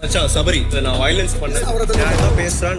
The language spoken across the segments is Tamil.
अच्छा सबरी நான் வயலன்ஸ் பண்ணேன் பேசுறான்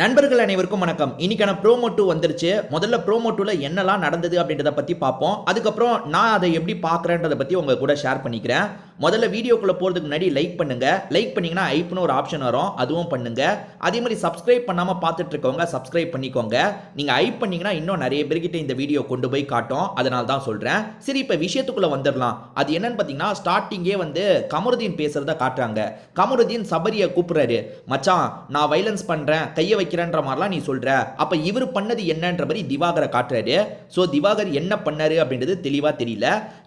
நண்பர்கள் அனைவருக்கும் வணக்கம். இன்னைக்கான ப்ரோமோ 2 வந்துருச்சு. முதல்ல ப்ரோமோ 2ல என்னெல்லாம் நடந்தது அப்படின்றத பத்தி பார்ப்போம். அதுக்கப்புறம் நான் அதை எப்படி பார்க்குறேன்றதை பத்தி உங்க கூட ஷேர் பண்ணிக்கிறேன். முதல்ல வீடியோக்குள்ள போறதுக்கு முன்னாடி லைக் பண்ணுங்க. லைக் பண்ணீங்கன்னா ஐப்னு ஒரு ஆப்ஷன் வரும், அதுவும் பண்ணுங்க. அதே மாதிரி சப்ஸ்கிரைப் பண்ணாம பார்த்துட்டு இருக்கவங்க சப்ஸ்கிரைப் பண்ணிக்கோங்க. நீங்க ஐப் பண்ணீங்கன்னா இன்னும் நிறைய பேர்கிட்ட இந்த வீடியோ கொண்டு போய் காட்டும், அதனால தான் சொல்றேன். சரி, இப்ப விஷயத்துக்குள்ள வந்துடலாம். அது என்னன்னு பார்த்தீங்கன்னா, ஸ்டார்டிங்கே வந்து கமருதீன் பேசுறத காட்டுறாங்க. கமருதீன் சபரியை கூப்பிடுறாரு. மச்சான், நான் வைலன்ஸ் பண்றேன், கையை வைக்கிறேன்ற மாதிரிலாம் நீ சொல்ற, அப்ப இவர் பண்ணது என்னன்ற மாதிரி திவாகரை காட்டுறாரு. ஸோ திவாகர் என்ன பண்ணாரு அப்படின்றது தெளிவா தெரியல.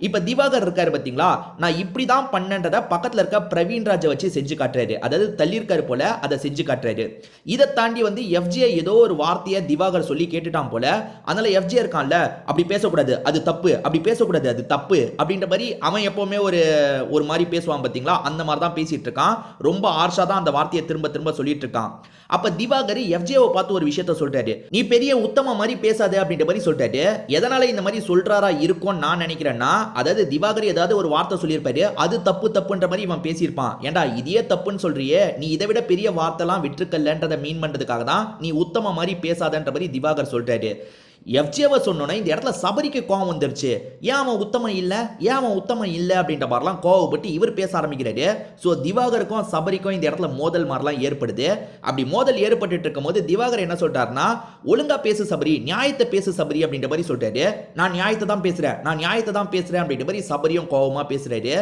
இப்ப திவாகர் இருக்காரு பார்த்தீங்களா, நான் இப்படிதான் பண்ணன்றத பக்கத்துல இருக்க பிரவீன் ராஜை வச்சு செஞ்சு காட்டுறாரு. அதாவது தள்ளியிருக்காரு போல அதை செஞ்சு காட்டுறாரு. இதை தாண்டி வந்து எஃப்ஜே ஏதோ ஒரு வார்த்தையை திவாகர் சொல்லி கேட்டுட்டான் போல. அதனால எஃப்ஜே இருக்கான்ல, அப்படி பேசக்கூடாது, அது தப்பு, அப்படி பேசக்கூடாது, அது தப்பு அப்படின்ற மாதிரி அவன் எப்பவுமே ஒரு மாதிரி பேசுவான் பார்த்தீங்களா, அந்த மாதிரி தான் பேசிட்டு இருக்கான். ரொம்ப ஆர்ஷா தான் அந்த வார்த்தையை திரும்ப திரும்ப சொல்லிட்டு இருக்கான். அப்ப திவாகர் எஃப்ஜேவை பார்த்து ஒரு விஷயத்த சொல்றாரு. நீ பெரிய உத்தம மாதிரி பேசாத அப்படின்ற மாதிரி சொல்றாரு. எதனால இந்த மாதிரி சொல்றாரா இருக்கும்னு நான் நினைக்கிறேன்னா, அதாவது திவாகர் ஏதாவது ஒரு வார்த்தை சொல்லியிருப்பாரு, அது தப்பு தப்புன்ற மாதிரி இவன் பேசியிருப்பான். ஏண்டா இதையே தப்புன்னு சொல்றியே, நீ இதை விட பெரிய வார்த்தைலாம் விட்டுருக்கலன்றதை மீன் பண்றதுக்காக தான் நீ உத்தம மாதிரி பேசாதன்ற மாதிரி திவாகர் சொல்றாரு. எஃப்ஜேவை சொன்னோன்னா இந்த இடத்துல சபரிக்கு கோவம் வந்துருச்சு. ஏன் அவன் உத்தமம் இல்லை, ஏன் அவன் உத்தமம் இல்லை அப்படின்ற மாதிரிலாம் கோவப்பட்டு இவர் பேச ஆரம்பிக்கிறாரு. ஸோ திவாகருக்கும் சபரிக்கும் இந்த இடத்துல மோதல் மாதிரிலாம் ஏற்படுது. அப்படி மோதல் ஏற்பட்டு இருக்கும் போது திவாகர் என்ன சொல்றாருன்னா, ஒழுங்கா பேசு சபரி, நியாயத்தை பேசு சபரி அப்படின்ற மாதிரி சொல்றாரு. நான் நியாயத்தை தான் பேசுறேன், நான் நியாயத்தை தான் பேசுறேன் அப்படின்ற மாதிரி சபரியும் கோவமா பேசுறாரு.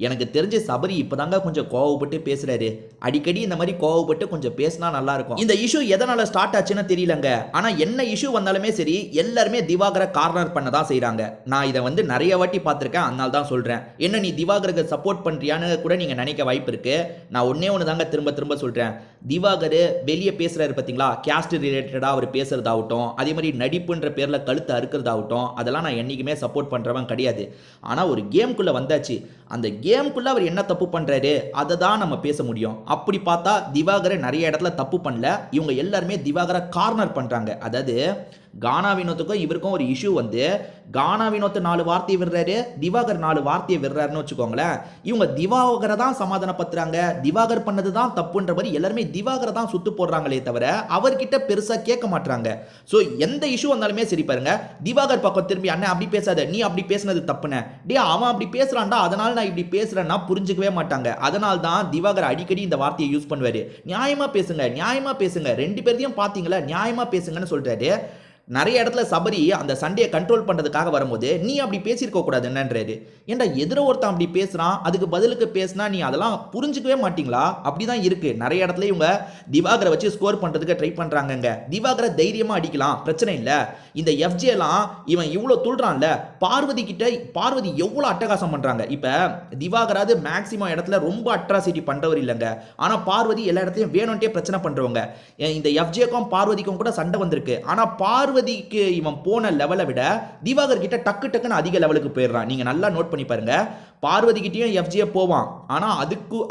எனக்கு தெரிஞ்ச சபரி இப்பதாங்க கொஞ்சம் கோவப்பட்டு பேசுறாரு. அடிக்கடி இந்த மாதிரி கோவப்பட்டு கொஞ்சம் பேசினா நல்லா இருக்கும். இந்த இஷ்யூ எதனால ஸ்டார்ட் ஆச்சுன்னு தெரியலங்க. ஆனா என்ன இஷ்யூ வந்தாலுமே சரி, எல்லாருமே திவாகரை கார்னர் பண்ண தான் செய்றாங்க. நான் இதை வந்து நிறைய வாட்டி பார்த்துருக்கேன், அதனால தான் சொல்றேன். என்ன நீ திவாகருக்கு சப்போர்ட் பண்றியான்னு கூட நீங்க நினைக்க வாய்ப்பு இருக்கு. நான் ஒன்னே ஒன்று தாங்க திரும்ப திரும்ப சொல்றேன். திவாகர் வெளியே பேசுறாரு பார்த்தீங்களா, கேஸ்ட் ரிலேட்டடா அவர் பேசுறதாகட்டும், அதே மாதிரி நடிப்புன்ற பேர்ல கழுத்து அறுக்கிறதாகட்டும், அதெல்லாம் நான் என்னைக்குமே சப்போர்ட் பண்றவன் கிடையாது. ஆனா ஒரு கேம்குள்ள வந்தாச்சு, அந்த கேம்குள்ள அவர் என்ன தப்பு பண்றாரு அதை தான் நம்ம பேச முடியும். அப்படி பார்த்தா திவாகரை நிறைய இடத்துல தப்பு பண்ணல, இவங்க எல்லாருமே திவாகரை கார்னர் பண்றாங்க. அதாவது கானா வினோத்துக்கும் இவருக்கும் ஒரு இஷ்யூ வந்து, கானா வினோத் 4 வார்த்தையை விடுறாரு, திவாகர் 4 வார்த்தையை விடுறாருன்னு வச்சுக்கோங்களேன். இவங்க திவாகரை தான் சமாதானப்படுத்துறாங்க, திவாகர் பண்ணது தான் தப்புன்ற மாதிரி எல்லாருமே திவாகரை தான் சுத்து போடுறாங்களே தவிர அவர்கிட்ட பெருசா கேட்க மாட்டாங்க. ஸோ எந்த இஷ்யூ வந்தாலுமே சரி பாருங்க, திவாகர் பக்கம் திரும்பி அண்ணன் அப்படி பேசாத, நீ அப்படி பேசுனது தப்புன, டே அவன் அப்படி பேசுறான்டா அதனால நான் இப்படி பேசுறேன்னா புரிஞ்சுக்கவே மாட்டாங்க. அதனால தான் திவாகர் அடிக்கடி இந்த வார்த்தையை யூஸ் பண்ணுவாரு. நியாயமா பேசுங்க, நியாயமா பேசுங்க, 2 பேரையும் பாத்தீங்களா, நியாயமா பேசுங்கன்னு சொல்றாரு. நிறைய இடத்துல சபரி அந்த சண்டையை கண்ட்ரோல் பண்றதுக்காக வரும்போது நீ அப்படி பேசியிருக்க கூடாது என்னன்றாரு. ஏன்டா எதிர ஒருத்தன் அப்படி பேசுறான், அதுக்கு பதிலுக்கு பேசினா நீ அதெல்லாம் புரிஞ்சுக்கவே மாட்டீங்களா? அப்படிதான் இருக்கு. நிறைய இடத்துல இவங்க திவாகரை வச்சு ஸ்கோர் பண்றதுக்கு ட்ரை பண்றாங்க. திவாகரை தைரியமா அடிக்கலாம், பிரச்சனை இல்லை. இந்த எஃப்ஜேலாம் இவன் இவ்வளவு துள்றான்ல, பார்வதி கிட்ட பார்வதி எவ்வளவு அட்டகாசம் பண்றாங்க. இப்ப திவாகராது மேக்சிமம் இடத்துல ரொம்ப அட்ராசிட்டி பண்றவர் இல்லைங்க, ஆனா பார்வதி எல்லா இடத்துலயும் வேணும்ட்டே பிரச்சனை பண்றவங்க. இந்த எஃப்ஜேக்கும் பார்வதிக்கும் கூட சண்டை வந்திருக்கு. ஆனா பார்வதிக்கு இவன் போன லெவலை விட திவாகர் கிட்ட டக்கு டக்குன்னு அதிக லெவலுக்கு போயிடுறான். நீங்க நல்லா நோட் பண்ணி பாருங்க. பார்வதி கிட்டயும் எஃப்ஜே போவான், ஆனா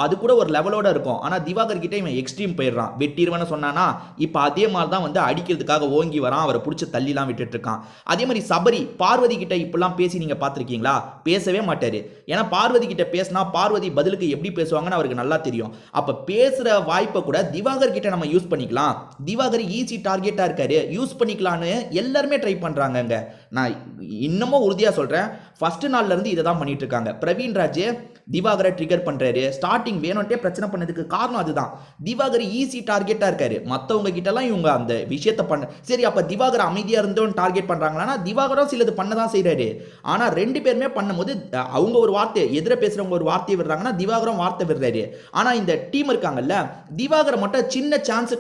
அது கூட ஒரு லெவலோட இருக்கும். ஆனா திவாகர் கிட்ட இவன் எக்ஸ்ட்ரீம் போயிடுறான். வெட்டிடுவன்னு சொன்னானா இப்ப அதே மாதிரி தான் வந்து அடிக்கிறதுக்காக ஓங்கி வரான், அவரை பிடிச்சி தள்ளிலாம் விட்டுட்டு இருக்கான். அதே மாதிரி சபரி பார்வதி கிட்ட இப்பெல்லாம் பேசி நீங்க பார்த்திருக்கீங்களா? பேசவே மாட்டாரு. ஏன்னா பார்வதி கிட்ட பேசினா பார்வதி பதிலுக்கு எப்படி பேசுவாங்கன்னு அவருக்கு நல்லா தெரியும். அப்ப பேசுற வாய்ப்பை கூட திவாகர் கிட்ட நம்ம யூஸ் பண்ணிக்கலாம். திவாகர் ஈஸி டார்கெட்டா இருக்காரு, யூஸ் பண்ணிக்கலான்னு எல்லாருமே ட்ரை பண்றாங்க. நான் இன்னமும் உறுதியா சொல்றேன், ஃபர்ஸ்ட் நாள்ல இருந்து இதை தான் பண்ணிட்டு இருக்காங்க. பிரவீன் ராஜ் திவாகரை ட்ரிகர் பண்றாரு. ஸ்டார்டிங் வேணும்ட்டே பிரச்சனை பண்ணதுக்கு காரணம் அதுதான். திவாகர் ஈஸி டார்கெட்டா இருக்காரு. மற்றவங்க கிட்டலாம் இவங்க அந்த விஷயத்தை பண்ண சரி. அப்ப திவாகர் அமைதியா இருந்தோம் டார்கெட் பண்றாங்களா? திவாகரும் சிலது பண்ணதான் செய்யறாரு. ஆனா 2 பேருமே பண்ணும்போது அவங்க ஒரு வார்த்தை, எதிர பேசுறவங்க ஒரு வார்த்தையை விடுறாங்கன்னா திவாகரும் வார்த்தை விடுறாரு. ஆனா இந்த டீம் இருக்காங்கல்ல, திவாகரை மட்டும் சின்ன சான்ஸ்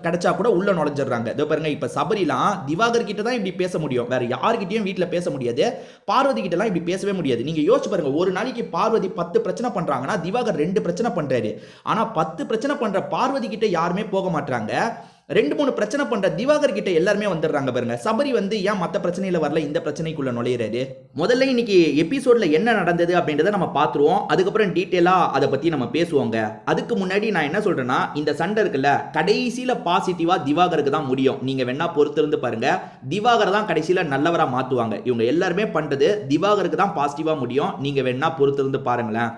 கிடைச்சா கூட உள்ள நுழைஞ்சிடுறாங்க. இதோ பாருங்க, இப்ப சபரிலாம் திவாகர் கிட்ட தான் இப்படி பேச முடியும், வேற யார்கிட்டயும் வீட்டுல பேச முடியாது. பார்வதி கிட்டலாம் இப்படி பேசவே முடியாது. நீங்க யோசிச்சு பாருங்க, ஒரு நாளைக்கு பார்வதி 10 பிரச்சனை பண்றாங்கன்னா திவாகர் 2 பிரச்சனை பண்றாரு. ஆனா 10 பிரச்சனை பண்ற பார்வதி கிட்ட யாருமே போக மாட்டாங்க. 2-3 பிரச்சனை பண்ற திவாகர் கிட்ட எல்லாருமே வந்துடுறாங்க பாருங்க. சபரி வந்து ஏன் மத்த பிரச்சனையில வரல, இந்த பிரச்சனைக்குள்ள நுழையிறாரு. முதல்ல இன்னைக்கு எபிசோட்ல என்ன நடந்தது அப்படின்றத நம்ம பார்த்துருவோம். அதுக்கப்புறம் டீட்டெயிலா அதை பத்தி நம்ம பேசுவோங்க. அதுக்கு முன்னாடி நான் என்ன சொல்றேன்னா, இந்த சண்டை இருக்குல்ல, கடைசியில பாசிட்டிவா திவாகருக்கு தான் முடியும். நீங்க வேணா பொறுத்திருந்து பாருங்க. திவாகர் தான் கடைசியில நல்லவரா மாத்துவாங்க. இவங்க எல்லாருமே பண்றது திவாகருக்கு தான் பாசிட்டிவா முடியும். நீங்க வேணா பொறுத்திருந்து பாருங்களேன்.